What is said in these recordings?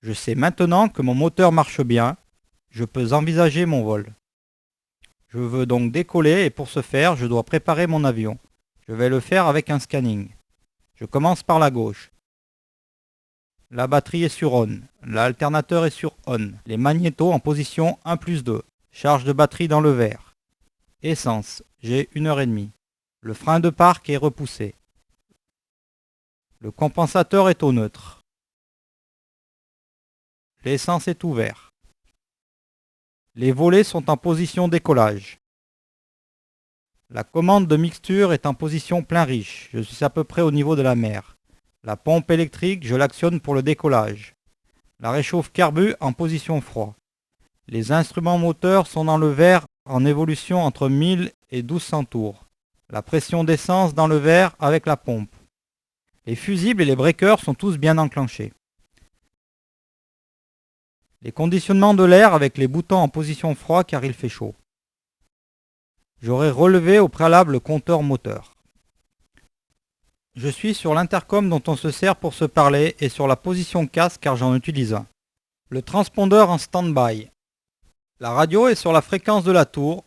Je sais maintenant que mon moteur marche bien, je peux envisager mon vol. Je veux donc décoller et pour ce faire, je dois préparer mon avion. Je vais le faire avec un scanning. Je commence par la gauche. La batterie est sur on, l'alternateur est sur on, les magnétos en position 1+2, charge de batterie dans le vert. Essence, j'ai 1h30. Le frein de parc est repoussé. Le compensateur est au neutre. L'essence est ouverte. Les volets sont en position décollage. La commande de mixture est en position plein riche, je suis à peu près au niveau de la mer. La pompe électrique, je l'actionne pour le décollage. La réchauffe carbu en position froid. Les instruments moteurs sont dans le vert en évolution entre 1000 et 1200 tours. La pression d'essence dans le vert avec la pompe. Les fusibles et les breakers sont tous bien enclenchés. Les conditionnements de l'air avec les boutons en position froid car il fait chaud. J'aurais relevé au préalable le compteur moteur. Je suis sur l'intercom dont on se sert pour se parler et sur la position casque car j'en utilise un. Le transpondeur en stand-by. La radio est sur la fréquence de la tour.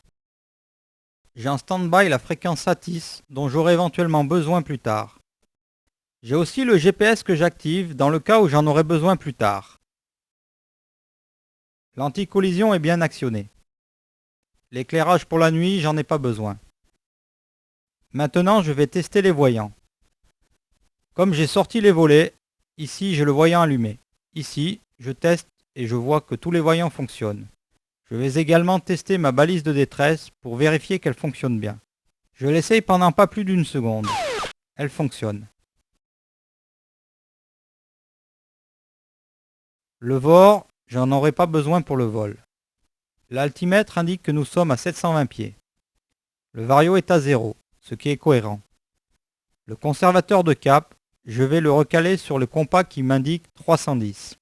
J'ai en stand-by la fréquence Satis dont j'aurai éventuellement besoin plus tard. J'ai aussi le GPS que j'active dans le cas où j'en aurai besoin plus tard. L'anti-collision est bien actionné. L'éclairage pour la nuit, j'en ai pas besoin. Maintenant, je vais tester les voyants. Comme j'ai sorti les volets, ici j'ai le voyant allumé. Ici, je teste et je vois que tous les voyants fonctionnent. Je vais également tester ma balise de détresse pour vérifier qu'elle fonctionne bien. Je l'essaye pendant pas plus d'une seconde. Elle fonctionne. Le VOR, j'en aurai pas besoin pour le vol. L'altimètre indique que nous sommes à 720 pieds. Le vario est à 0, ce qui est cohérent. Le conservateur de cap, je vais le recaler sur le compas qui m'indique 310.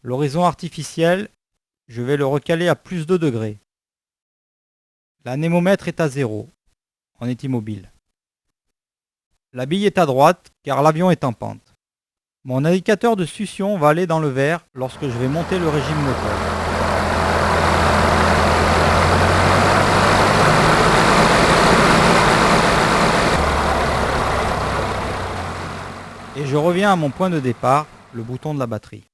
L'horizon artificiel, je vais le recaler à plus 2 degrés. L'anémomètre est à 0. On est immobile. La bille est à droite car l'avion est en pente. Mon indicateur de succion va aller dans le vert lorsque je vais monter le régime moteur. Et je reviens à mon point de départ, le bouton de la batterie.